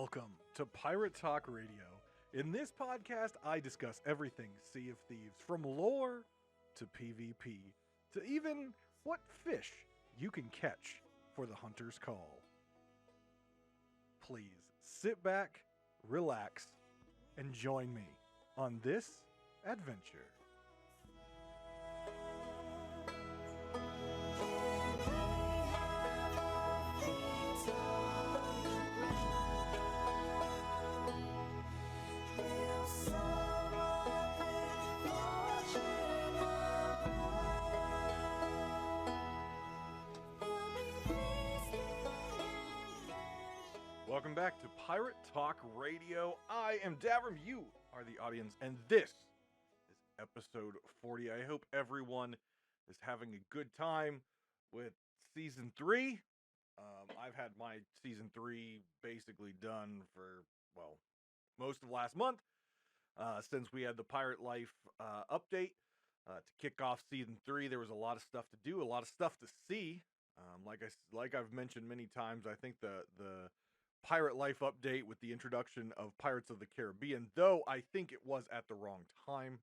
Welcome to Pirate Talk Radio. In this podcast, I discuss everything Sea of Thieves, from lore to PvP to even what fish you can catch for the hunter's call. Please sit back, relax, and join me on this adventure. Welcome back to Pirate Talk Radio. I am Davram, you are the audience, and this is episode 40. I hope everyone is having a good time with season 3. I've had my season 3 basically done for, well, most of last month, since we had the Pirate Life update. To kick off season 3, there was a lot of stuff to do, a lot of stuff to see. Like I've mentioned many times, I think the Pirate Life update with the introduction of Pirates of the Caribbean, though I think it was at the wrong time.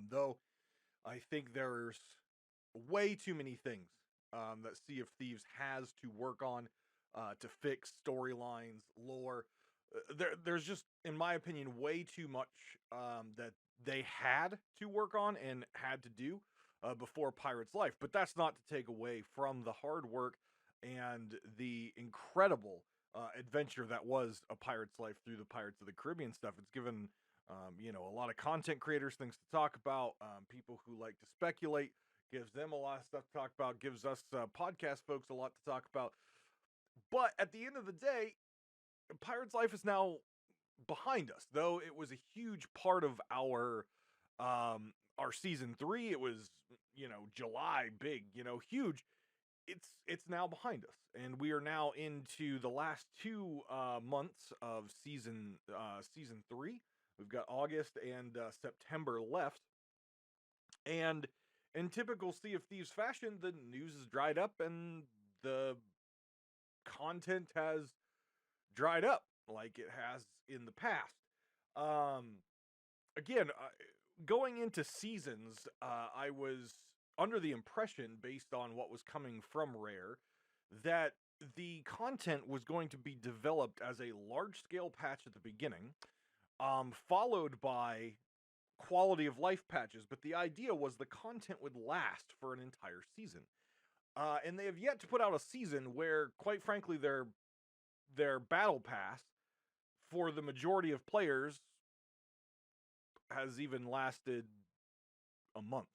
Though I think there's way too many things that Sea of Thieves has to work on to fix storylines, lore. There's just, in my opinion, way too much that they had to work on and had to do before Pirates Life. But that's not to take away from the hard work and the incredible adventure that was a Pirate's Life through the Pirates of the Caribbean stuff. It's given, a lot of content creators things to talk about, people who like to speculate, gives them a lot of stuff to talk about, gives us podcast folks a lot to talk about. But at the end of the day, Pirate's Life is now behind us, though it was a huge part of our season 3. It was, July, big, huge. It's now behind us, and we are now into the last 2 months of season 3. We've got August and September left, and in typical Sea of Thieves fashion, the news has dried up and the content has dried up like it has in the past. Again, going into seasons, I was under the impression, based on what was coming from Rare, that the content was going to be developed as a large-scale patch at the beginning, followed by quality of life patches, but the idea was the content would last for an entire season. And they have yet to put out a season where, quite frankly, their battle pass for the majority of players has even lasted a month.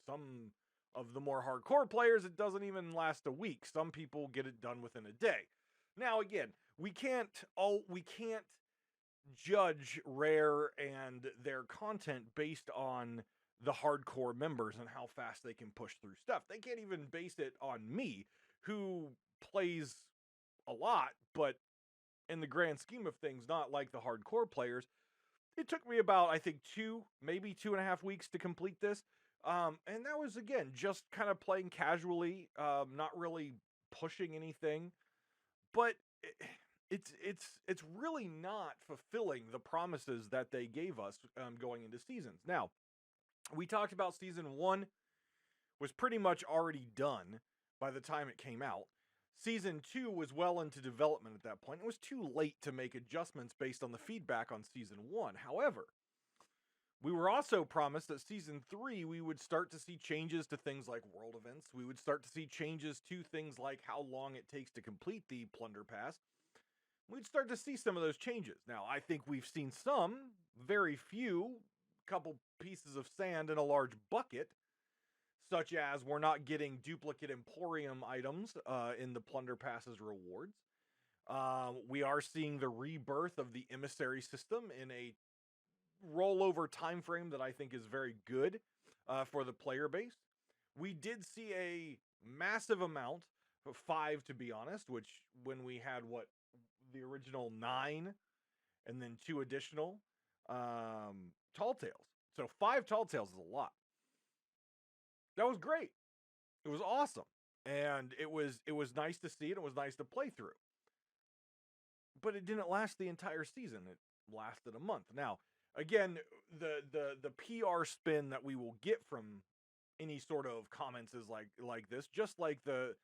Some of the more hardcore players, it doesn't even last a week. Some people get it done within a day. Now, again, we can't judge Rare and their content based on the hardcore members and how fast they can push through stuff. They can't even base it on me, who plays a lot, but in the grand scheme of things, not like the hardcore players. It took me about, I think, 2.5 weeks to complete this. And that was, again, just kind of playing casually, not really pushing anything. But it's really not fulfilling the promises that they gave us going into seasons. Now, we talked about season 1 was pretty much already done by the time it came out. Season 2 was well into development at that point. It was too late to make adjustments based on the feedback on season 1. However, we were also promised that season 3 we would start to see changes to things like world events. We would start to see changes to things like how long it takes to complete the Plunder Pass. We'd start to see some of those changes. Now, I think we've seen some, very few, couple pieces of sand in a large bucket, such as we're not getting duplicate Emporium items in the Plunder Pass's rewards. We are seeing the rebirth of the Emissary system in a rollover time frame that I think is very good for the player base. We did see a massive amount, 5 to be honest, which when we had the original 9 and then 2 additional Tall Tales. So 5 Tall Tales is a lot. That was great. It was awesome. And it was nice to see, and it was nice to play through. but it didn't last the entire season. It lasted a month. Now, again, the PR spin that we will get from any sort of comments is like this, just like the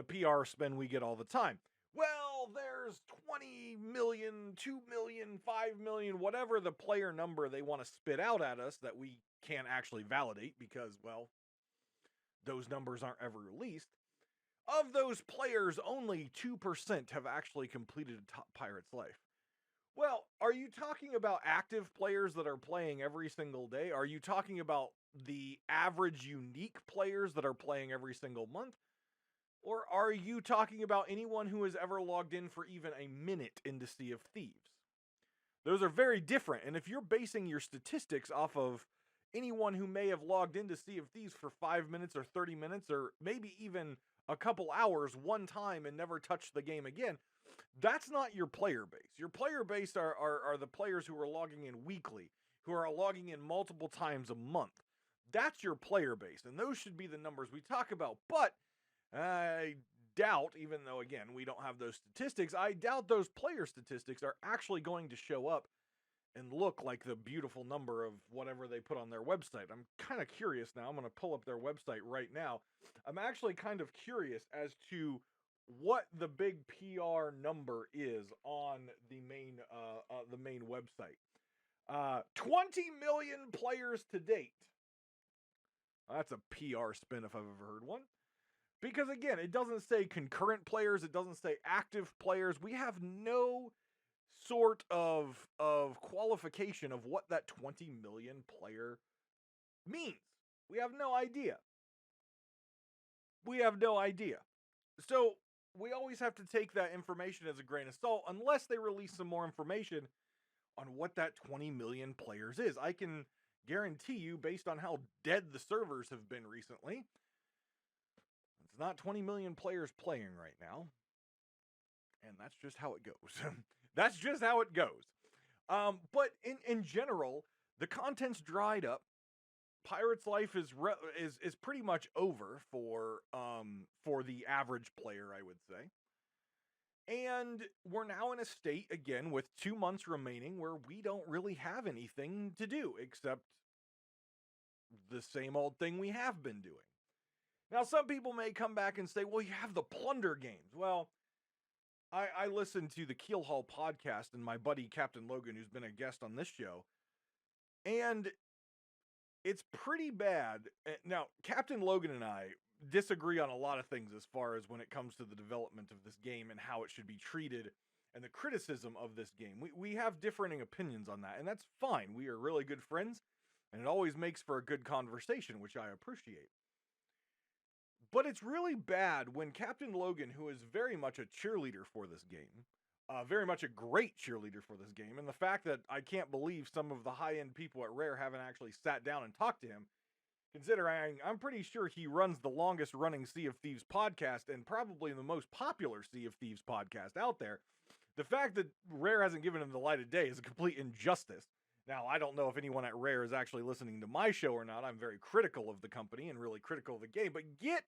PR spin we get all the time. Well, there's 20 million, 2 million, 5 million, whatever the player number they want to spit out at us that we can't actually validate because, well, those numbers aren't ever released. Of those players, only 2% have actually completed a top Pirate's Life. Well, are you talking about active players that are playing every single day? Are you talking about the average unique players that are playing every single month? Or are you talking about anyone who has ever logged in for even a minute into Sea of Thieves? Those are very different. And if you're basing your statistics off of anyone who may have logged into Sea of Thieves for 5 minutes or 30 minutes or maybe even a couple hours one time and never touched the game again, that's not your player base. Your player base are the players who are logging in weekly, who are logging in multiple times a month. That's your player base, and those should be the numbers we talk about. But I doubt, even though, again, we don't have those statistics, I doubt those player statistics are actually going to show up and look like the beautiful number of whatever they put on their website. I'm kind of curious now. I'm going to pull up their website right now. I'm actually kind of curious as to what the big PR number is on the main website. 20 million players to date. That's a PR spin if I've ever heard one. Because again, it doesn't say concurrent players, it doesn't say active players. We have no sort of qualification of what that 20 million player means. We have no idea. We have no idea. So we always have to take that information as a grain of salt unless they release some more information on what that 20 million players is. I can guarantee you, based on how dead the servers have been recently, it's not 20 million players playing right now. And that's just how it goes. That's just how it goes. But in general, the content's dried up. Pirate's Life is pretty much over for the average player, I would say. And we're now in a state, again, with 2 months remaining where we don't really have anything to do except the same old thing we have been doing. Now, some people may come back and say, well, you have the plunder games. Well, I listened to the Keelhaul podcast and my buddy Captain Logan, who's been a guest on this show, and it's pretty bad. Now, Captain Logan and I disagree on a lot of things as far as when it comes to the development of this game and how it should be treated and the criticism of this game. We have differing opinions on that, and that's fine. We are really good friends, and it always makes for a good conversation, which I appreciate. But it's really bad when Captain Logan, who is very much a cheerleader for this game, very much a great cheerleader for this game, and the fact that I can't believe some of the high-end people at Rare haven't actually sat down and talked to him, considering I'm pretty sure he runs the longest-running Sea of Thieves podcast and probably the most popular Sea of Thieves podcast out there. The fact that Rare hasn't given him the light of day is a complete injustice. Now, I don't know if anyone at Rare is actually listening to my show or not. I'm very critical of the company and really critical of the game, but get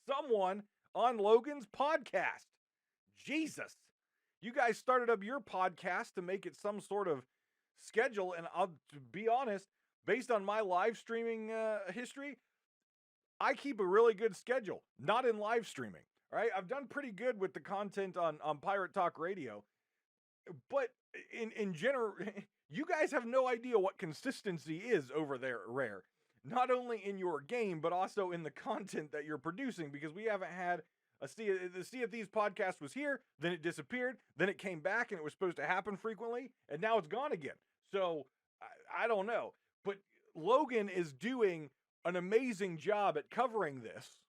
someone on Logan's podcast. Jesus. You guys started up your podcast to make it some sort of schedule, and I'll to be honest, based on my live streaming history, I keep a really good schedule, not in live streaming. All right, I've done pretty good with the content on Pirate Talk Radio, but in general, you guys have no idea what consistency is over there at Rare. Not only in your game, but also in the content that you're producing, because we haven't had the Sea of Thieves podcast was here, then it disappeared, then it came back, and it was supposed to happen frequently, and now it's gone again. So, I don't know. But Logan is doing an amazing job at covering this,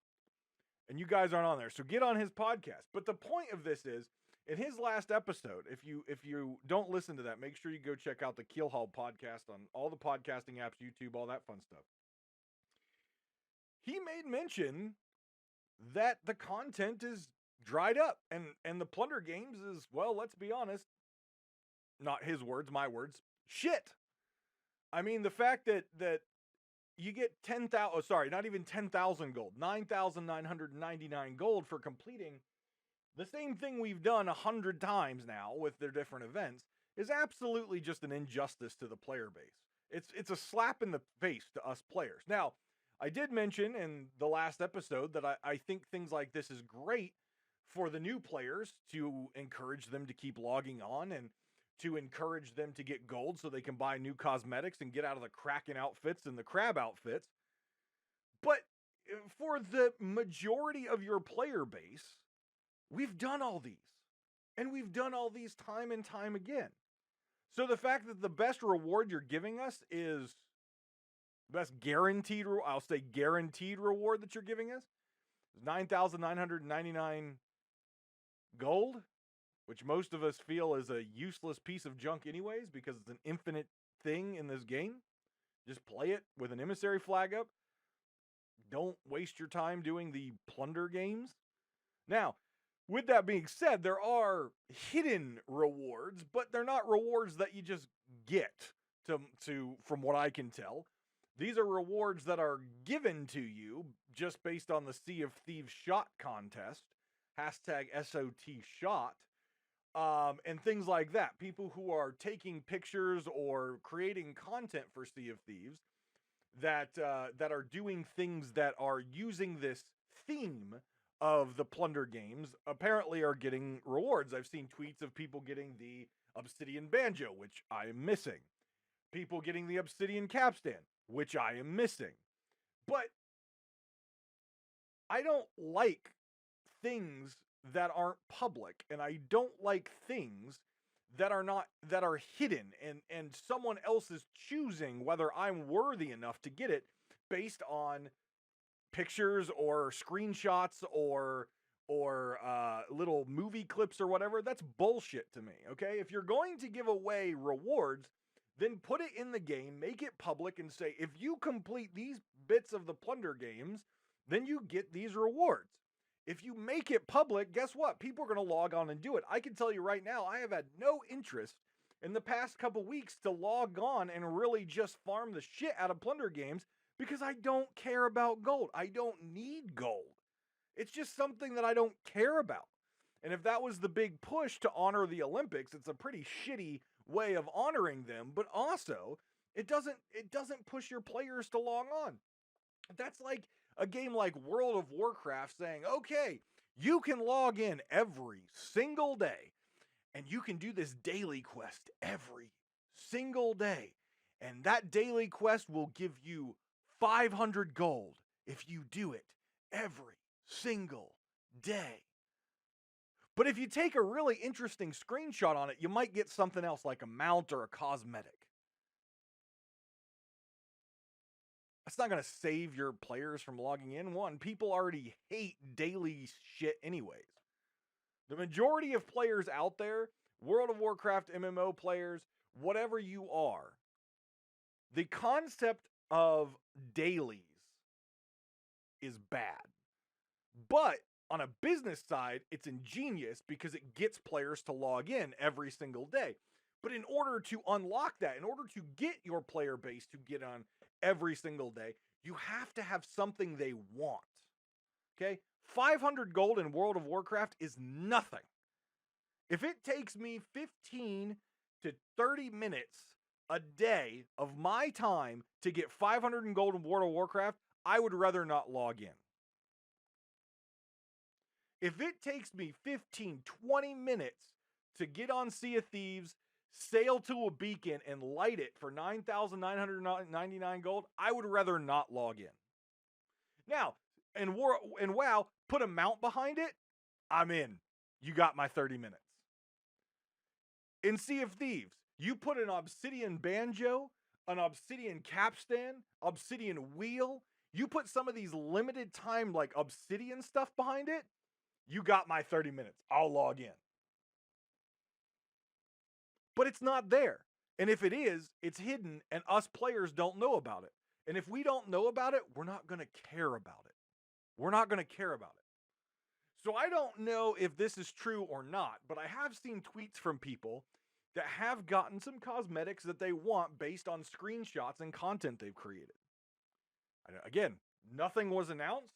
and you guys aren't on there. So get on his podcast. But the point of this is, in his last episode, if you don't listen to that, make sure you go check out the Keelhaul podcast on all the podcasting apps, YouTube, all that fun stuff. He made mention that the content is dried up, and the plunder games is, well, let's be honest, not his words, my words, shit. I mean, the fact that you get 10,000, not even 10,000 gold, 9,999 gold for completing The same thing we've done 100 times now with their different events is absolutely just an injustice to the player base. It's a slap in the face to us players. Now, I did mention in the last episode that I think things like this is great for the new players to encourage them to keep logging on and to encourage them to get gold so they can buy new cosmetics and get out of the Kraken outfits and the crab outfits. But for the majority of your player base, we've done all these. And we've done all these time and time again. So the fact that the best reward you're giving us is best guaranteed, I'll say guaranteed reward that you're giving us is 9,999 gold, which most of us feel is a useless piece of junk anyways because it's an infinite thing in this game. Just play it with an emissary flag up. Don't waste your time doing the plunder games. Now, with that being said, there are hidden rewards, but they're not rewards that you just get to from what I can tell. These are rewards that are given to you just based on the Sea of Thieves shot contest, hashtag SOT shot, and things like that. People who are taking pictures or creating content for Sea of Thieves that are doing things that are using this theme of the plunder games apparently are getting rewards. I've seen tweets of people getting the obsidian banjo, which I am missing. People getting the obsidian capstan, which I am missing. But I don't like things that aren't public, and I don't like things that are hidden and someone else is choosing whether I'm worthy enough to get it based on pictures or screenshots or little movie clips or whatever. That's bullshit to me. Okay, if you're going to give away rewards, then put it in the game, make it public, and say if you complete these bits of the plunder games, then you get these rewards. If you make it public, guess what? People are going to log on and do it. I can tell you right now, I have had no interest in the past couple weeks to log on and really just farm the shit out of plunder games because I don't care about gold. I don't need gold. It's just something that I don't care about. And if that was the big push to honor the Olympics, it's a pretty shitty way of honoring them, but also it doesn't push your players to log on. That's like a game like World of Warcraft saying, okay, you can log in every single day and you can do this daily quest every single day. And that daily quest will give you 500 gold if you do it every single day. But if you take a really interesting screenshot on it, you might get something else like a mount or a cosmetic. That's not going to save your players from logging in. One, people already hate daily shit anyways. The majority of players out there, World of Warcraft MMO players, whatever you are, the concept of dailies is bad. But on a business side, it's ingenious because it gets players to log in every single day. But in order to unlock that, in order to get your player base to get on every single day, you have to have something they want. Okay? 500 gold in World of Warcraft is nothing. If it takes me 15 to 30 minutes a day of my time to get 500 in gold in World of Warcraft, I would rather not log in. If it takes me 15, 20 minutes to get on Sea of Thieves, sail to a beacon, and light it for 9,999 gold, I would rather not log in. Now, in WoW, put a mount behind it, I'm in. You got my 30 minutes. In Sea of Thieves, you put an obsidian banjo, an obsidian capstan, obsidian wheel, you put some of these limited time like obsidian stuff behind it, you got my 30 minutes. I'll log in. But it's not there. And if it is, it's hidden and us players don't know about it. And if we don't know about it, we're not going to care about it. We're not going to care about it. So I don't know if this is true or not, but I have seen tweets from people that have gotten some cosmetics that they want based on screenshots and content they've created. Again, nothing was announced.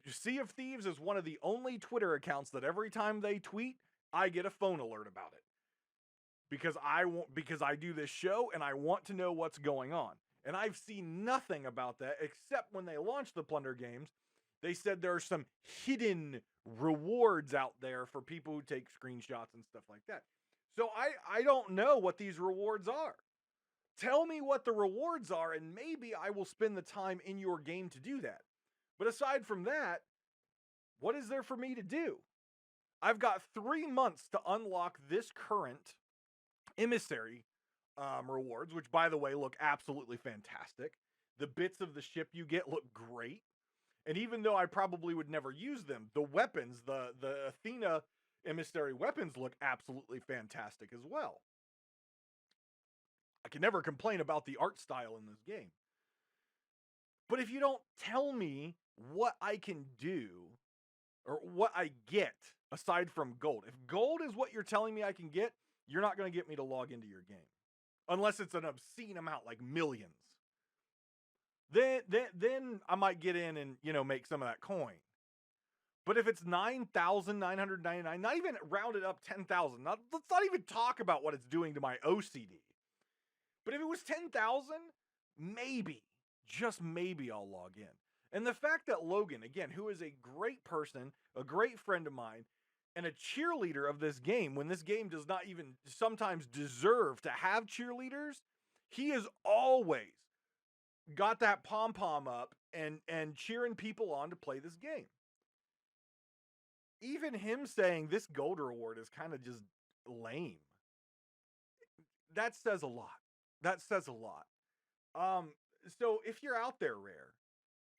Sea of Thieves is one of the only Twitter accounts that every time they tweet, I get a phone alert about it. Because I do this show and I want to know what's going on. And I've seen nothing about that except when they launched the Plunder games, they said there are some hidden rewards out there for people who take screenshots and stuff like that. So I don't know what these rewards are. Tell me what the rewards are, and maybe I will spend the time in your game to do that. But aside from that, what is there for me to do? I've got 3 months to unlock this current emissary rewards, which, by the way, look absolutely fantastic. The bits of the ship you get look great. And even though I probably would never use them, the weapons, the Athena emissary weapons look absolutely fantastic as well. I can never complain about the art style in this game. But if you don't tell me what I can do or what I get aside from gold, if gold is what you're telling me I can get, you're not going to get me to log into your game. Unless it's an obscene amount, like millions. Then I might get in and, make some of that coin. But if it's 9,999, not even rounded up 10,000, let's not even talk about what it's doing to my OCD. But if it was 10,000, maybe, just maybe I'll log in. And the fact that Logan, again, who is a great person, a great friend of mine, and a cheerleader of this game, when this game does not even sometimes deserve to have cheerleaders, he has always got that pom-pom up and cheering people on to play this game. Even him saying this gold reward is kind of just lame. That says a lot. That says a lot. So if you're out there, Rare,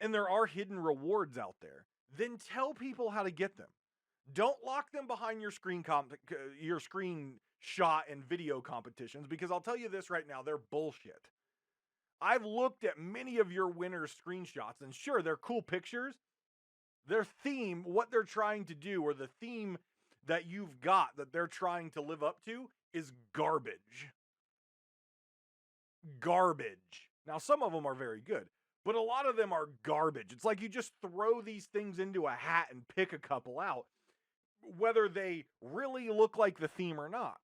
and there are hidden rewards out there, then tell people how to get them. Don't lock them behind your screen shot and video competitions, because I'll tell you this right now, they're bullshit. I've looked at many of your winners' screenshots, and sure, they're cool pictures. Their theme, what they're trying to do, or the theme that you've got that they're trying to live up to, is garbage. Garbage. Now, some of them are very good, but a lot of them are garbage. It's like you just throw these things into a hat and pick a couple out, whether they really look like the theme or not.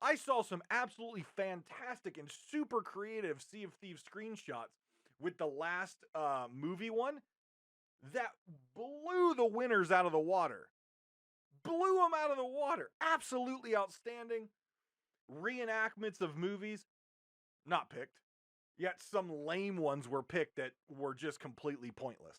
I saw some absolutely fantastic and super creative Sea of Thieves screenshots with the last movie one that blew the winners out of the water. Blew them out of the water. Absolutely outstanding. Reenactments of movies, not picked. Yet some lame ones were picked that were just completely pointless.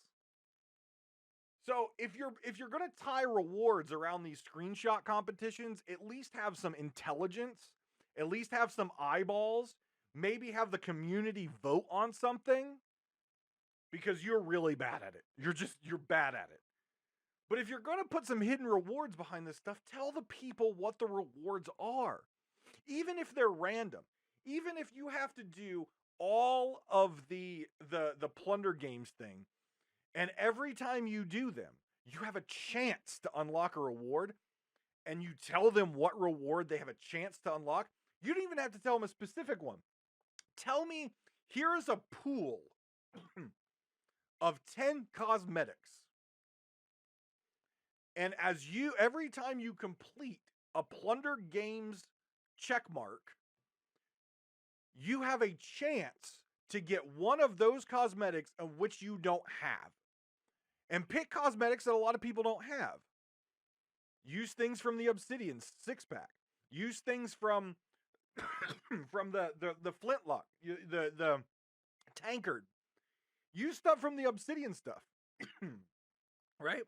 So if you're going to tie rewards around these screenshot competitions, at least have some intelligence, at least have some eyeballs, maybe have the community vote on something, because you're really bad at it. You're bad at it. But if you're going to put some hidden rewards behind this stuff, tell the people what the rewards are. Even if they're random, even if you have to do all of the plunder games thing, and every time you do them, you have a chance to unlock a reward, and you tell them what reward they have a chance to unlock. You don't even have to tell them a specific one. Tell me, here is a pool of 10 cosmetics. And every time you complete a plunder games checkmark, you have a chance to get one of those cosmetics of which you don't have. And pick cosmetics that a lot of people don't have. Use things from the Obsidian 6-pack. Use things from the Flintlock, the Tankard. Use stuff from the Obsidian stuff. Right?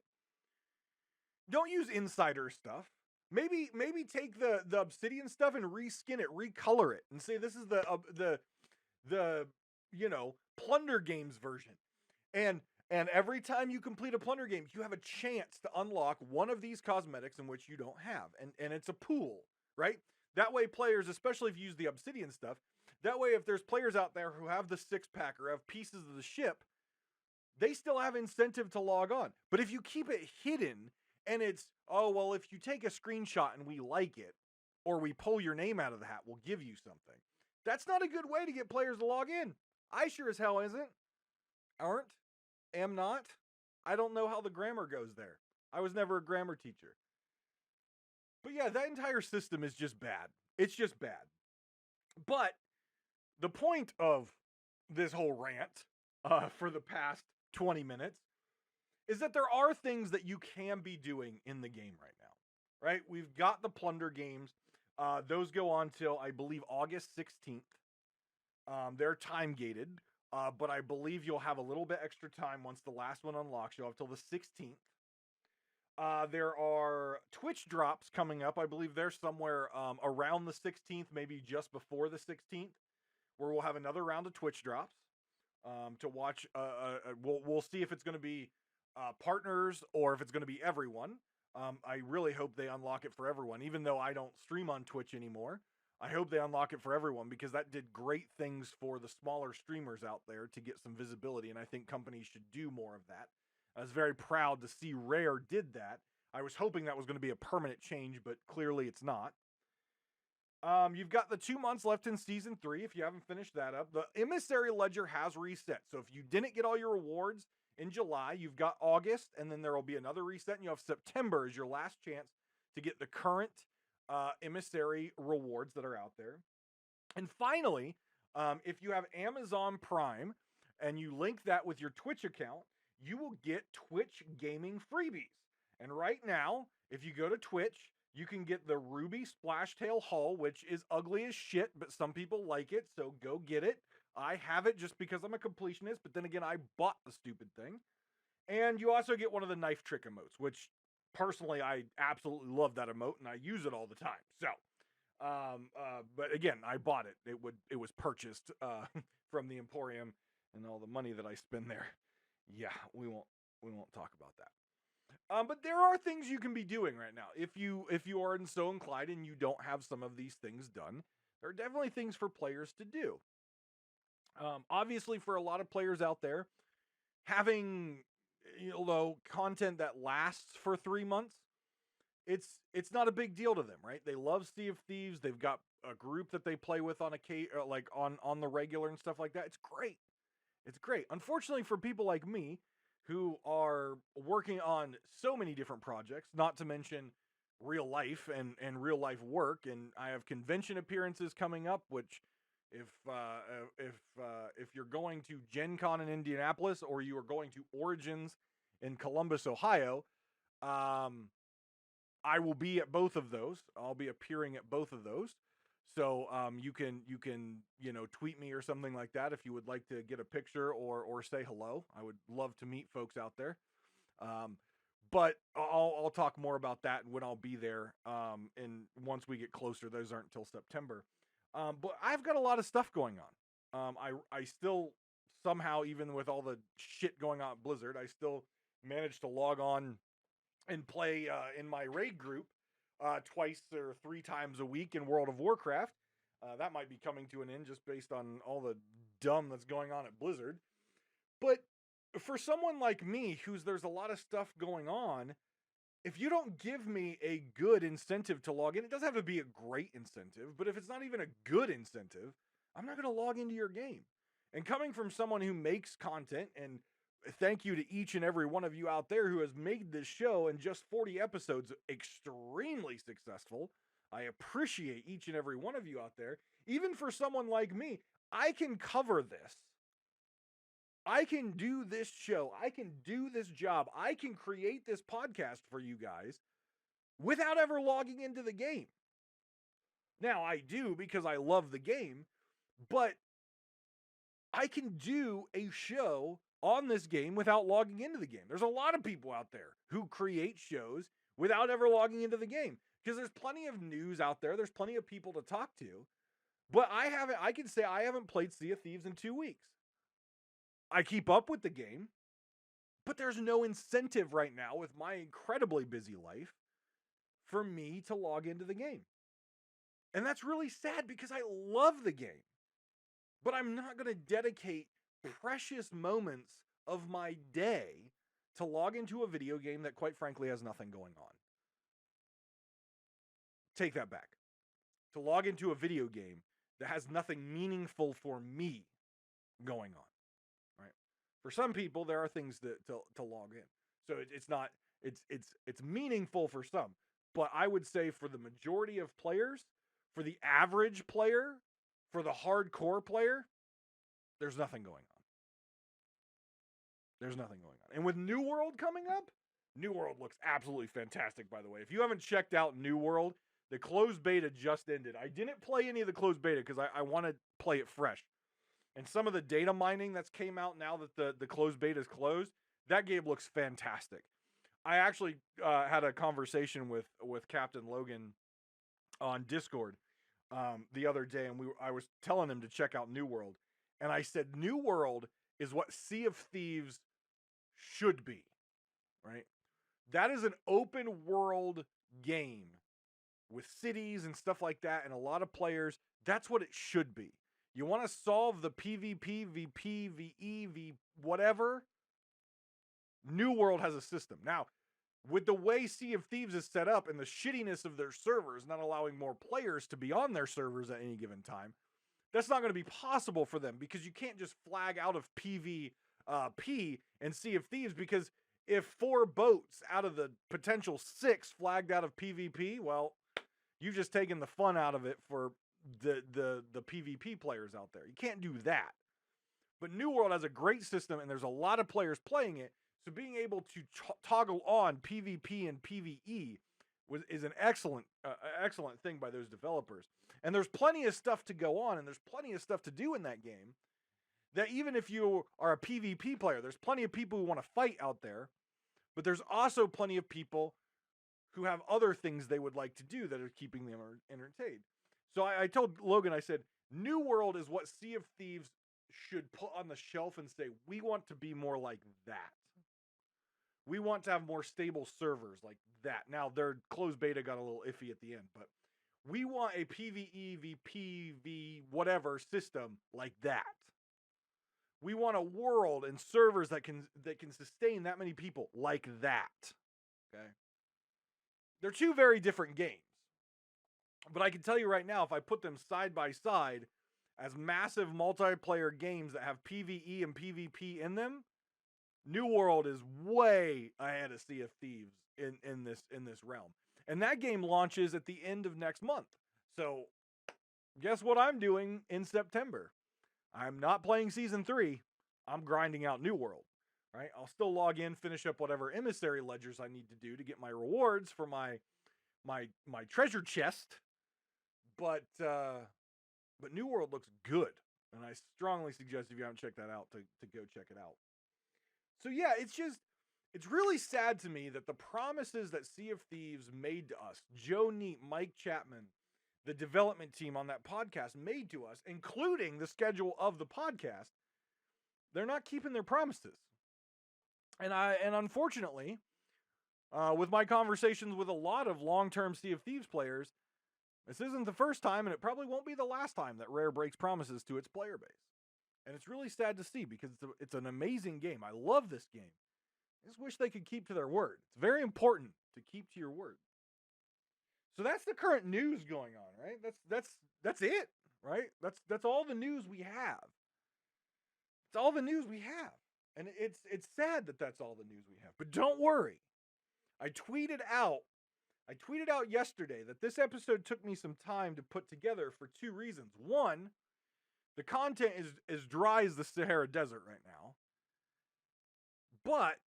Don't use insider stuff. Maybe take the Obsidian stuff and reskin it, recolor it, and say this is the plunder games version. And every time you complete a plunder game, you have a chance to unlock one of these cosmetics in which you don't have. And it's a pool, right? That way players, especially if you use the Obsidian stuff, that way if there's players out there who have the 6-pack or have pieces of the ship, they still have incentive to log on. But if you keep it hidden and it's, oh, well, if you take a screenshot and we like it, or we pull your name out of the hat, we'll give you something. That's not a good way to get players to log in. I sure as hell am not. I don't know how the grammar goes there. I was never a grammar teacher. But yeah, that entire system is just bad. It's just bad. But the point of this whole rant for the past 20 minutes is that there are things that you can be doing in the game right now, right? We've got the plunder games. Those go on till, I believe, August 16th. They're time gated, but I believe you'll have a little bit extra time once the last one unlocks. You'll have till the 16th. There are Twitch drops coming up. I believe they're somewhere around the 16th, maybe just before the 16th, where we'll have another round of Twitch drops to watch. We'll see if it's going to be partners or if it's going to be everyone. I really hope they unlock it for everyone, even though I don't stream on Twitch anymore. I hope they unlock it for everyone because that did great things for the smaller streamers out there to get some visibility, and I think companies should do more of that. I was very proud to see Rare did that. I was hoping that was going to be a permanent change, but clearly it's not. You've got the 2 months left in Season 3 if you haven't finished that up. The Emissary Ledger has reset, so if you didn't get all your rewards in July, you've got August, and then there will be another reset, and you have September as your last chance to get the current Emissary rewards that are out there. And finally, if you have Amazon Prime and you link that with your Twitch account, you will get Twitch gaming freebies. And right now, if you go to Twitch, you can get the Ruby Splashtail Hull, which is ugly as shit, but some people like it, so go get it. I have it just because I'm a completionist, but then again, I bought the stupid thing. And you also get one of the knife trick emotes, which personally, I absolutely love that emote, and I use it all the time. So, but again, I bought it. It was purchased from the Emporium, and all the money that I spend there. Yeah, we won't talk about that. But there are things you can be doing right now. If you are so inclined and you don't have some of these things done, there are definitely things for players to do. Obviously, for a lot of players out there, having content that lasts for 3 months, it's not a big deal to them, right? They love Sea of Thieves. They've got a group that they play with on on the regular and stuff like that. It's great. It's great. Unfortunately, for people like me who are working on so many different projects, not to mention real life and real life work, and I have convention appearances coming up, which if you're going to Gen Con in Indianapolis or you are going to Origins in Columbus, Ohio, I will be at both of those. I'll be appearing at both of those. So you can tweet me or something like that if you would like to get a picture or say hello. I would love to meet folks out there. But I'll talk more about that when I'll be there. And once we get closer, those aren't until September. But I've got a lot of stuff going on. I still somehow, even with all the shit going on at Blizzard, I still managed to log on and play in my raid group twice or 3 times a week in World of Warcraft. That might be coming to an end just based on all the dumb that's going on at Blizzard. But for someone like me, there's a lot of stuff going on, if you don't give me a good incentive to log in, it doesn't have to be a great incentive, but if it's not even a good incentive, I'm not going to log into your game. And coming from someone who makes content, and thank you to each and every one of you out there who has made this show in just 40 episodes extremely successful. I appreciate each and every one of you out there. Even for someone like me, I can cover this. I can do this show. I can do this job. I can create this podcast for you guys without ever logging into the game. Now, I do because I love the game, but I can do a show on this game without logging into the game. There's a lot of people out there who create shows without ever logging into the game because there's plenty of news out there. There's plenty of people to talk to, but I can say I haven't played Sea of Thieves in 2 weeks. I keep up with the game, but there's no incentive right now with my incredibly busy life for me to log into the game. And that's really sad because I love the game. But I'm not going to dedicate precious moments of my day to log into a video game that, quite frankly, has nothing going on. Take that back. To log into a video game that has nothing meaningful for me going on. Right? For some people, there are things to log in. So it's not it's meaningful for some, but I would say for the majority of players, for the average player, for the hardcore player, there's nothing going on. There's nothing going on. And with New World coming up, New World looks absolutely fantastic, by the way. If you haven't checked out New World, the closed beta just ended. I didn't play any of the closed beta because I want to play it fresh. And some of the data mining that's came out now that the closed beta is closed, that game looks fantastic. I actually had a conversation with Captain Logan on Discord the other day, and I was telling him to check out New World. And I said, New World is what Sea of Thieves should be, right? That is an open world game with cities and stuff like that and a lot of players. That's what it should be. You want to solve the PvP, VP, VE, V whatever? New World has a system. Now, with the way Sea of Thieves is set up and the shittiness of their servers not allowing more players to be on their servers at any given time, that's not going to be possible for them because you can't just flag out of PvP and Sea of Thieves, because if 4 boats out of the potential 6 flagged out of PvP, well, you've just taken the fun out of it for the PvP players out there. You can't do that. But New World has a great system and there's a lot of players playing it. So being able to toggle on PvP and PvE is an excellent thing by those developers. And there's plenty of stuff to go on and there's plenty of stuff to do in that game, that even if you are a PvP player, there's plenty of people who want to fight out there, but there's also plenty of people who have other things they would like to do that are keeping them entertained. So I told Logan, I said, New World is what Sea of Thieves should put on the shelf and say, we want to be more like that. We want to have more stable servers like that. Now, their closed beta got a little iffy at the end, but we want a PvE, VP, V whatever system like that. We want a world and servers that can sustain that many people like that. Okay? They're two very different games. But I can tell you right now, if I put them side by side as massive multiplayer games that have PvE and PvP in them, New World is way ahead of Sea of Thieves in this realm. And that game launches at the end of next month. So guess what I'm doing in September? I'm not playing Season 3. I'm grinding out New World. Right? I'll still log in, finish up whatever emissary ledgers I need to do to get my rewards for my treasure chest. But New World looks good. And I strongly suggest if you haven't checked that out to go check it out. So yeah, it's really sad to me that the promises that Sea of Thieves made to us, Joe Neat, Mike Chapman, the development team on that podcast made to us, including the schedule of the podcast, they're not keeping their promises. And unfortunately, with my conversations with a lot of long-term Sea of Thieves players, this isn't the first time, and it probably won't be the last time that Rare breaks promises to its player base. And it's really sad to see because it's an amazing game. I love this game. I just wish they could keep to their word. It's very important to keep to your word. So that's the current news going on, right? That's it, right? That's all the news we have. It's all the news we have. And it's sad that that's all the news we have. But don't worry. I tweeted out yesterday that this episode took me some time to put together for 2 reasons. One, the content is as dry as the Sahara Desert right now. But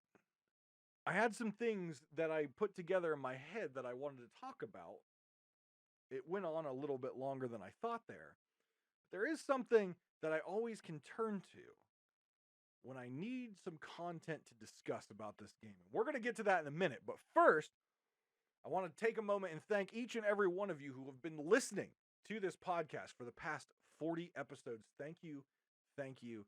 I had some things that I put together in my head that I wanted to talk about. It went on a little bit longer than I thought there. There is something that I always can turn to when I need some content to discuss about this game. We're going to get to that in a minute. But first, I want to take a moment and thank each and every one of you who have been listening to this podcast for the past 40 episodes. Thank you, thank you,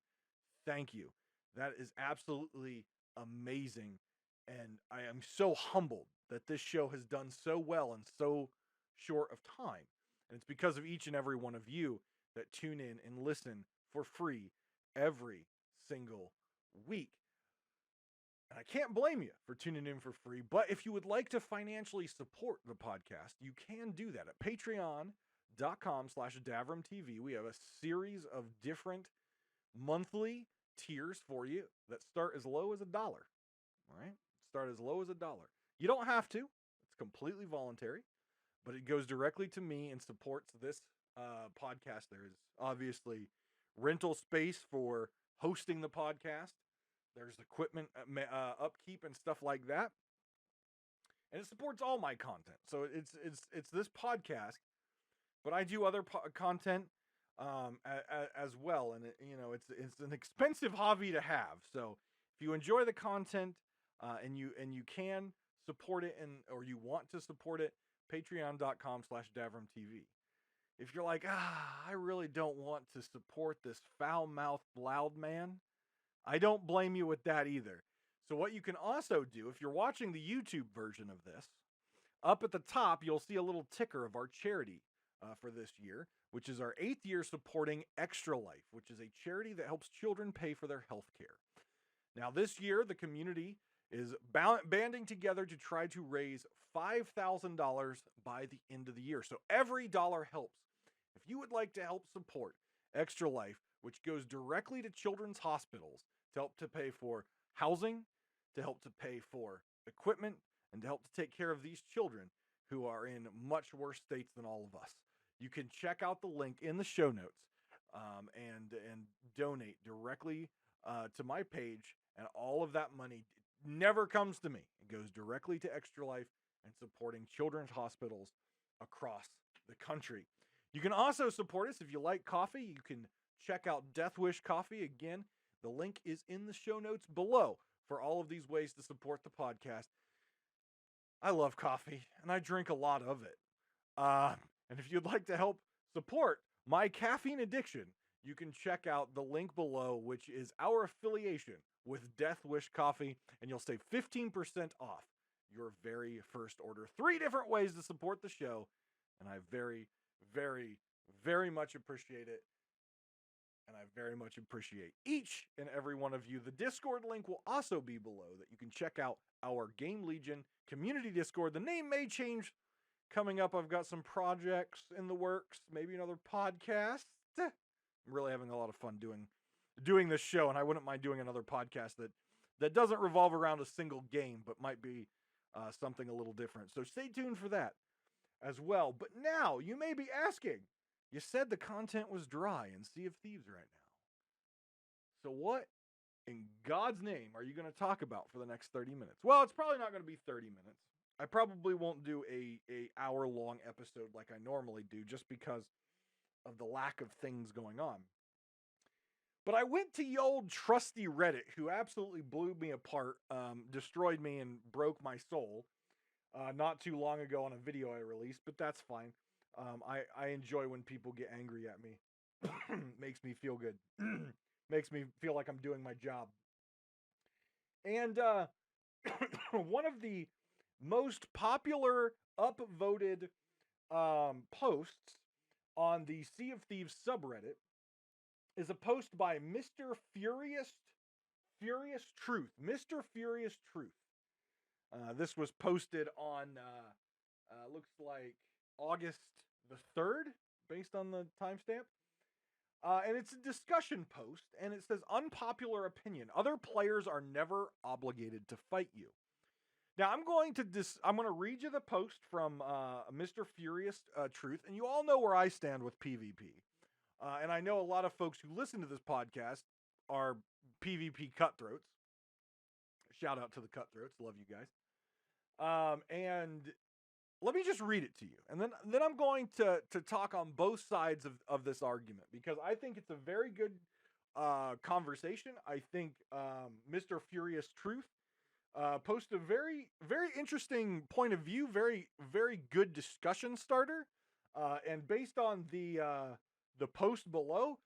thank you. That is absolutely amazing. And I am so humbled that this show has done so well in so short of time. And it's because of each and every one of you that tune in and listen for free every single week. And I can't blame you for tuning in for free. But if you would like to financially support the podcast, you can do that at patreon.com/DavramTV. We have a series of different monthly tiers for you that start as low as $1. All right. start as low as $1. You don't have to. It's completely voluntary, but it goes directly to me and supports this podcast. There is obviously rental space for hosting the podcast. There's equipment upkeep and stuff like that, and it supports all my content. So it's this podcast, but I do other content as well, and it's an expensive hobby to have. So if you enjoy the content and you can support it or you want to support it, patreon.com/DavramTV. If you're like, I really don't want to support this foul-mouthed loud man, I don't blame you with that either. So what you can also do, if you're watching the YouTube version of this, up at the top, you'll see a little ticker of our charity for this year, which is our 8th year supporting Extra Life, which is a charity that helps children pay for their health care. Now, this year, the community is banding together to try to raise $5,000 by the end of the year. So every dollar helps. If you would like to help support Extra Life, which goes directly to children's hospitals to help to pay for housing, to help to pay for equipment, and to help to take care of these children who are in much worse states than all of us, you can check out the link in the show notes and donate directly to my page, and all of that money never comes to me. It goes directly to Extra Life and supporting children's hospitals across the country. You can also support us if you like coffee. You can check out Death Wish Coffee. Again, the link is in the show notes below for all of these ways to support the podcast. I love coffee, and I drink a lot of it. And if you'd like to help support my caffeine addiction, you can check out the link below, which is our affiliation with Death Wish Coffee, and you'll save 15% off your very first order. 3 different ways to support the show, and I very, very, very much appreciate it. And I very much appreciate each and every one of you. The Discord link will also be below that you can check out our Game Legion community Discord. The name may change coming up. I've got some projects in the works, maybe another podcast. I'm really having a lot of fun doing this show, and I wouldn't mind doing another podcast that doesn't revolve around a single game, but might be something a little different. So stay tuned for that as well. But now, you may be asking, you said the content was dry in Sea of Thieves right now. So what in God's name are you going to talk about for the next 30 minutes? Well, it's probably not going to be 30 minutes. I probably won't do a hour-long episode like I normally do, just because of the lack of things going on. But I went to the old trusty Reddit, who absolutely blew me apart, destroyed me, and broke my soul not too long ago on a video I released, but that's fine. I enjoy when people get angry at me. Makes me feel good. Makes me feel like I'm doing my job. And one of the most popular upvoted posts on the Sea of Thieves subreddit is a post by Mr. Furious Truth. Mr. Furious Truth. This was posted on, looks like August the 3rd, based on the timestamp. And it's a discussion post, and it says, unpopular opinion. Other players are never obligated to fight you. Now, I'm going to read you the post from Mr. Furious Truth, and you all know where I stand with PvP. And I know a lot of folks who listen to this podcast are PvP cutthroats. Shout out to the cutthroats. Love you guys. And let me just read it to you. And then I'm going to talk on both sides of this argument, because I think it's a very good conversation. I think Mr. Furious Truth posted a very, very interesting point of view, very, very good discussion starter. And based on the post below,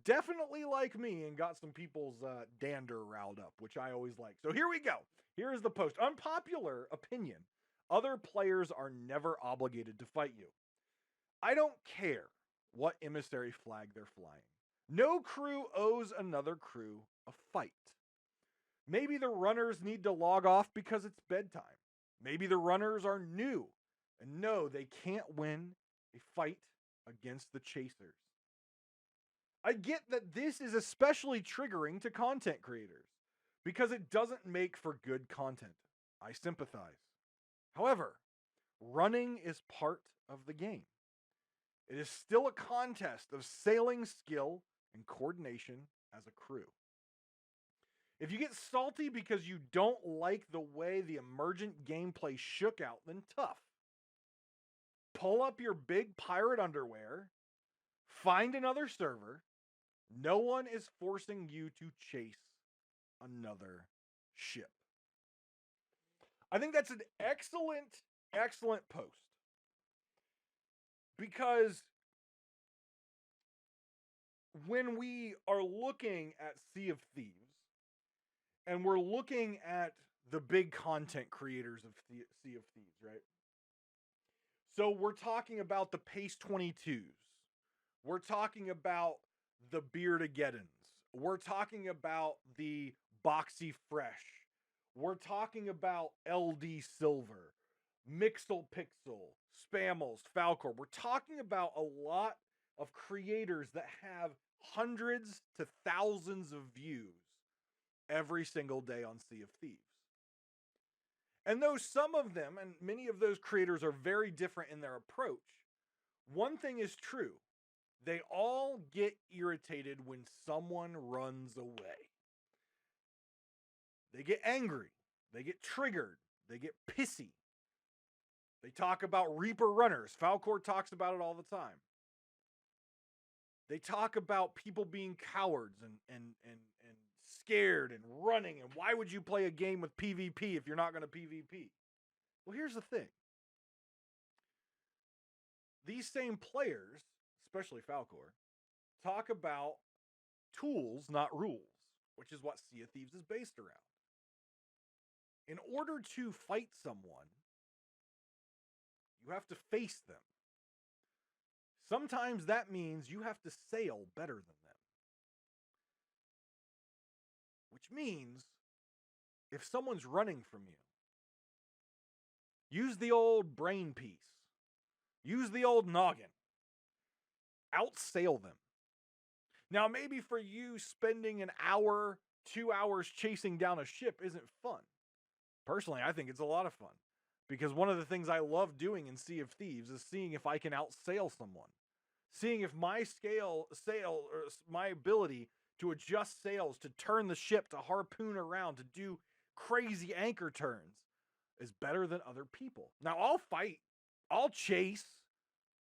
definitely like me, and got some people's dander riled up, which I always like. So here we go. Here is the post. Unpopular opinion. Other players are never obligated to fight you. I don't care what emissary flag they're flying. No crew owes another crew a fight. Maybe the runners need to log off because it's bedtime. Maybe the runners are new and know they can't win a fight against the chasers. I get that this is especially triggering to content creators because it doesn't make for good content. I sympathize. However, running is part of the game. It is still a contest of sailing skill and coordination as a crew. If you get salty because you don't like the way the emergent gameplay shook out, then tough. Pull up your big pirate underwear, find another server. No one is forcing you to chase another ship. I think that's an excellent post. Because when we are looking at Sea of Thieves, and we're looking at the big content creators of Sea of Thieves, right? So we're talking about the Pace 22s. We're talking about the Beardageddons. We're talking about the Boxy Fresh. We're talking about LD Silver, Mixel Pixel, Spammels, Falcor. We're talking about a lot of creators that have hundreds to thousands of views every single day on Sea of Thieves. And though some of them, and many of those creators are very different in their approach, one thing is true. They all get irritated when someone runs away. They get angry. They get triggered. They get pissy. They talk about Reaper runners. Falcor talks about it all the time. They talk about people being cowards and scared and running. And why would you play a game with PvP if you're not going to PvP? Well, here's the thing. These same players, especially Falcor, talk about tools, not rules, which is what Sea of Thieves is based around. In order to fight someone, you have to face them. Sometimes that means you have to sail better than them. Which means if someone's running from you, use the old brain piece. Use the old noggin. Outsail them. Now, maybe for you, spending an hour, 2 hours chasing down a ship isn't fun. Personally, I think it's a lot of fun. Because one of the things I love doing in Sea of Thieves is seeing if I can outsail someone. Seeing if my my ability to adjust sails, to turn the ship, to harpoon around, to do crazy anchor turns is better than other people. Now, I'll fight. I'll chase.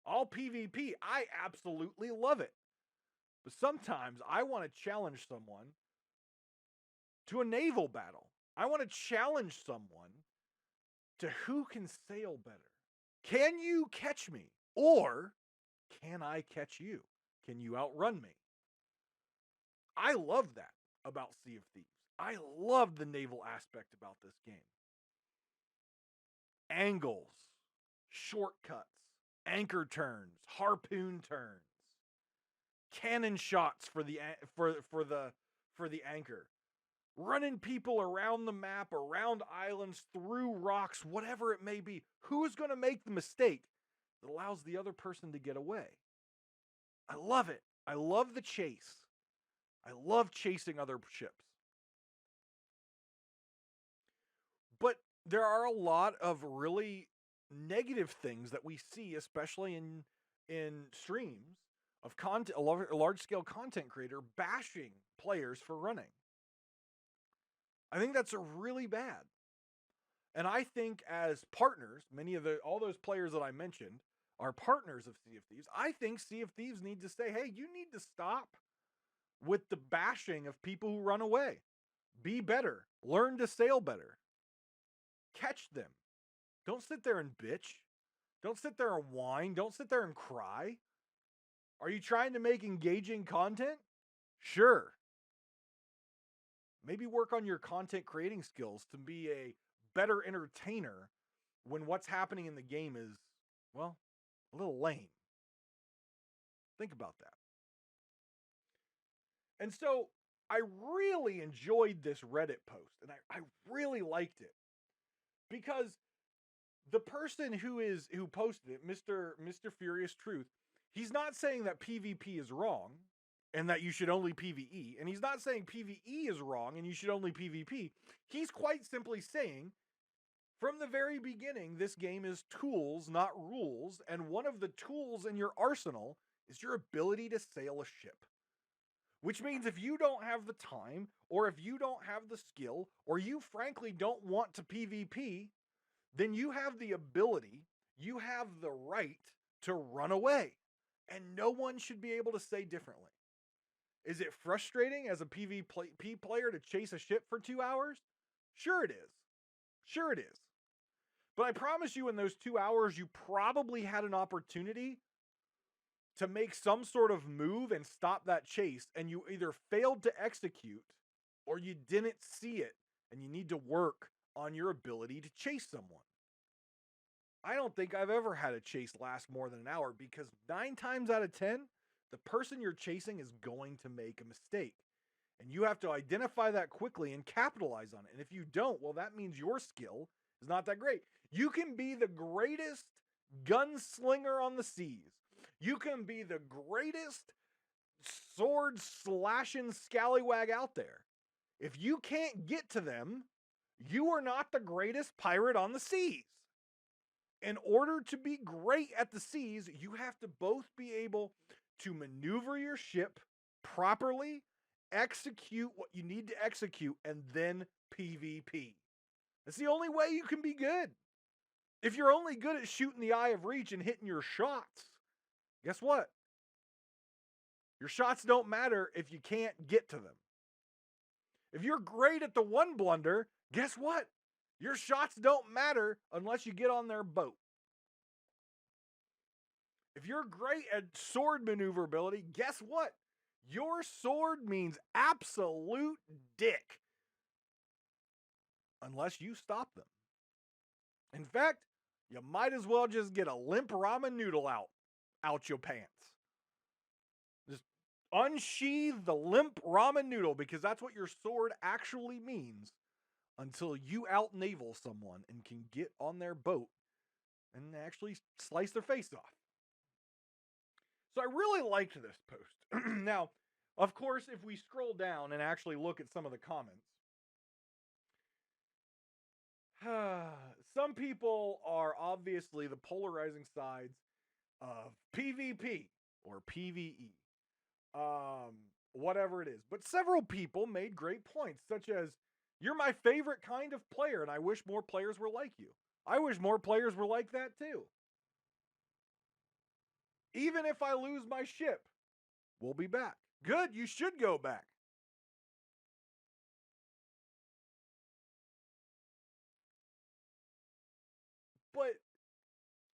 I'll PvP. I absolutely love it. But sometimes I want to challenge someone to a naval battle. I want to challenge someone to who can sail better. Can you catch me? Or can I catch you? Can you outrun me? I love that about Sea of Thieves. I love the naval aspect about this game. Angles, shortcuts, anchor turns, harpoon turns, cannon shots for the anchor. Running people around the map, around islands, through rocks, whatever it may be. Who is going to make the mistake that allows the other person to get away? I love it. I love the chase. I love chasing other ships. But there are a lot of really negative things that we see, especially in streams of content, a large-scale content creator bashing players for running. I think that's really bad. And I think as partners, all those players that I mentioned are partners of Sea of Thieves. I think Sea of Thieves need to say, hey, you need to stop with the bashing of people who run away. Be better. Learn to sail better. Catch them. Don't sit there and bitch. Don't sit there and whine. Don't sit there and cry. Are you trying to make engaging content? Sure. Maybe work on your content creating skills to be a better entertainer when what's happening in the game is, well, a little lame. Think about that. And so I really enjoyed this Reddit post, and I really liked it because the person who posted it, Mr. Furious Truth, he's not saying that PvP is wrong and that you should only PvE, and he's not saying PvE is wrong and you should only PvP. He's quite simply saying From the very beginning, this game is tools, not rules, and one of the tools in your arsenal is your ability to sail a ship. Which means if you don't have the time, or if you don't have the skill, or you frankly don't want to PvP, then you have the ability, you have the right to run away. And no one should be able to say differently. Is it frustrating as a PvP player to chase a ship for 2 hours? Sure it is. Sure it is. But I promise you, in those 2 hours, you probably had an opportunity to make some sort of move and stop that chase, and you either failed to execute or you didn't see it, and you need to work on your ability to chase someone. I don't think I've ever had a chase last more than an hour, because 9 times out of 10, the person you're chasing is going to make a mistake. And you have to identify that quickly and capitalize on it. And if you don't, well, that means your skill is not that great. You can be the greatest gunslinger on the seas. You can be the greatest sword slashing scallywag out there. If you can't get to them, you are not the greatest pirate on the seas. In order to be great at the seas, you have to both be able to maneuver your ship properly, execute what you need to execute, and then PvP. That's the only way you can be good. If you're only good at shooting the eye of reach and hitting your shots, guess what? Your shots don't matter if you can't get to them. If you're great at the one blunder, guess what? Your shots don't matter unless you get on their boat. If you're great at sword maneuverability, guess what? Your sword means absolute dick. Unless you stop them. In fact, you might as well just get a limp ramen noodle out your pants. Just unsheathe the limp ramen noodle, because that's what your sword actually means, until you out-naval someone and can get on their boat and actually slice their face off. So I really liked this post. Now, of course, if we scroll down and actually look at some of the comments, some people are obviously the polarizing sides of PvP or PvE, whatever it is. But several people made great points, such as, you're my favorite kind of player, and I wish more players were like you. I wish more players were like that too. Even if I lose my ship, we'll be back. Good, you should go back. But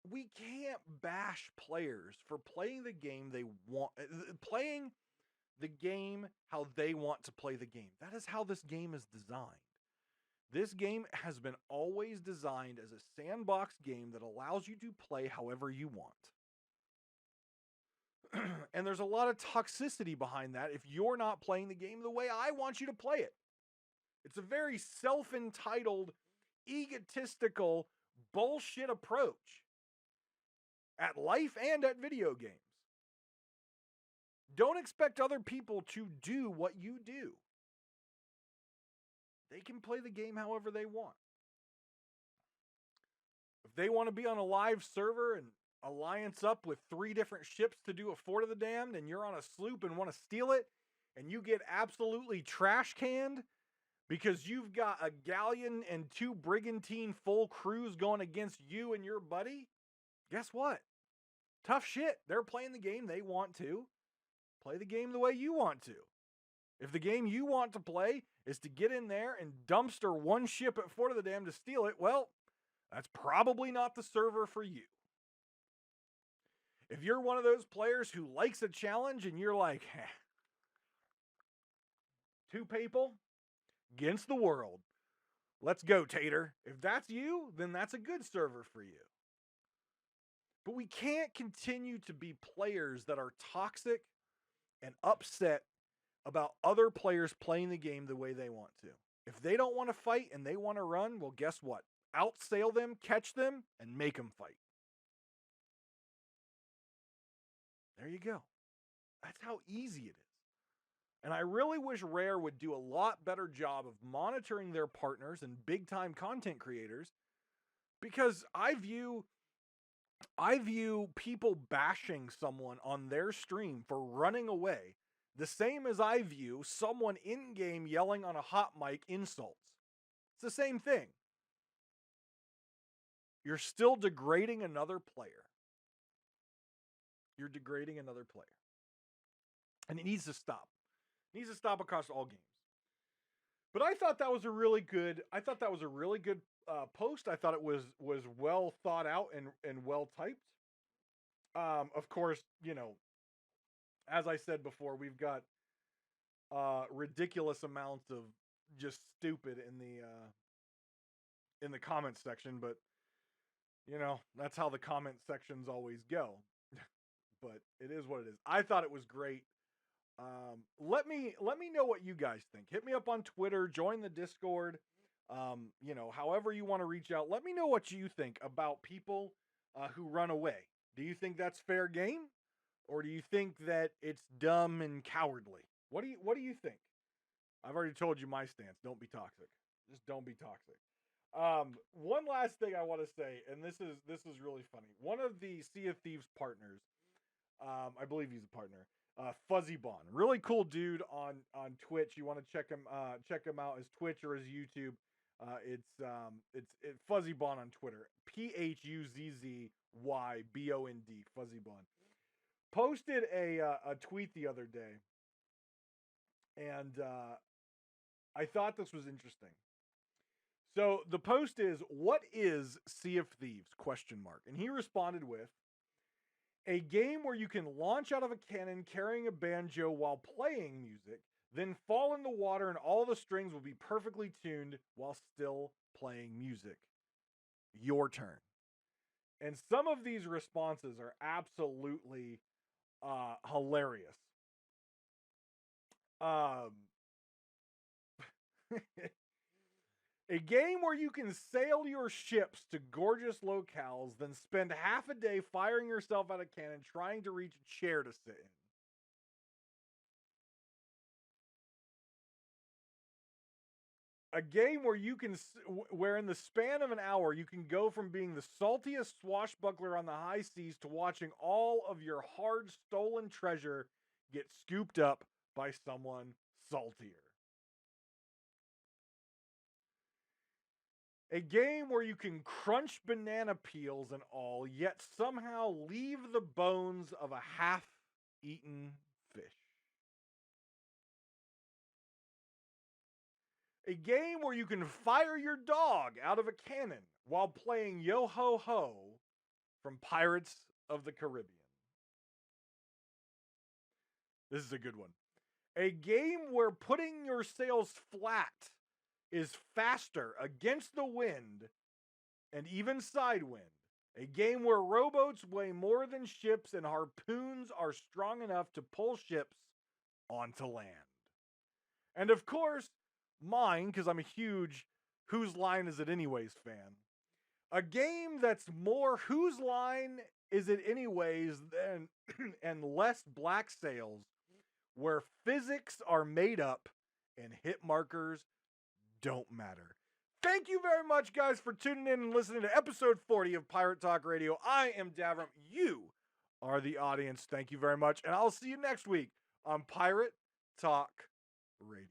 we can't bash players for playing the game they want, playing the game how they want to play the game. That is how this game is designed. This game has been always designed as a sandbox game that allows you to play however you want. And there's a lot of toxicity behind that if you're not playing the game the way I want you to play it. It's a very self-entitled, egotistical, bullshit approach at life and at video games. Don't expect other people to do what you do. They can play the game however they want. If they want to be on a live server and alliance up with 3 different ships to do a Fort of the Damned, and you're on a sloop and want to steal it, and you get absolutely trash canned because you've got a galleon and 2 brigantine full crews going against you and your buddy, guess what? Tough shit. They're playing the game they want to. Play the game the way you want to. If the game you want to play is to get in there and dumpster one ship at Fort of the Damned to steal it, well, that's probably not the server for you. If you're one of those players who likes a challenge and you're like, 2 people against the world, let's go, Tater. If that's you, then that's a good server for you. But we can't continue to be players that are toxic and upset about other players playing the game the way they want to. If they don't want to fight and they want to run, well, guess what? Outsail them, catch them, and make them fight. There you go. That's how easy it is. And I really wish Rare would do a lot better job of monitoring their partners and big-time content creators because I view people bashing someone on their stream for running away the same as I view someone in game yelling on a hot mic insults. It's the same thing. You're still degrading another player. You're degrading another player. And it needs to stop. It needs to stop across all games. But I thought that was a really good post. I thought it was well thought out and well typed. Of course, as I said before, we've got ridiculous amounts of just stupid in the comment section, but that's how the comment sections always go. But it is what it is. I thought it was great. Let me know what you guys think. Hit me up on Twitter, join the Discord. However you want to reach out, let me know what you think about people who run away. Do you think that's fair game, or do you think that it's dumb and cowardly? What do you think? I've already told you my stance. Don't be toxic. Just don't be toxic. One last thing I want to say, and this is really funny. One of the Sea of Thieves partners, I believe he's a partner, PhuzzyBond, really cool dude on Twitch. You want to check him out, his Twitch or his YouTube. It's PhuzzyBond on Twitter, PhuzzyBond, PhuzzyBond. Posted a tweet the other day, and I thought this was interesting. So the post is, "What is Sea of Thieves?" ? And he responded with, "A game where you can launch out of a cannon carrying a banjo while playing music, then fall in the water and all the strings will be perfectly tuned while still playing music. Your turn." And some of these responses are absolutely hilarious. A game where you can sail your ships to gorgeous locales, then spend half a day firing yourself out of cannon trying to reach a chair to sit in. A game where in the span of an hour, you can go from being the saltiest swashbuckler on the high seas to watching all of your hard stolen treasure get scooped up by someone saltier. A game where you can crunch banana peels and all, yet somehow leave the bones of a half-eaten fish. A game where you can fire your dog out of a cannon while playing Yo Ho Ho from Pirates of the Caribbean. This is a good one. A game where putting your sails flat is faster against the wind and even side wind. A game where rowboats weigh more than ships and harpoons are strong enough to pull ships onto land. And of course, mine, because I'm a huge Whose Line Is It Anyways fan. A game that's more Whose Line Is It Anyways than and less black sails, where physics are made up and hit markers don't matter. Thank you very much, guys, for tuning in and listening to episode 40 of Pirate Talk Radio. I am Davram. You are the audience. Thank you very much. And I'll see you next week on Pirate Talk Radio.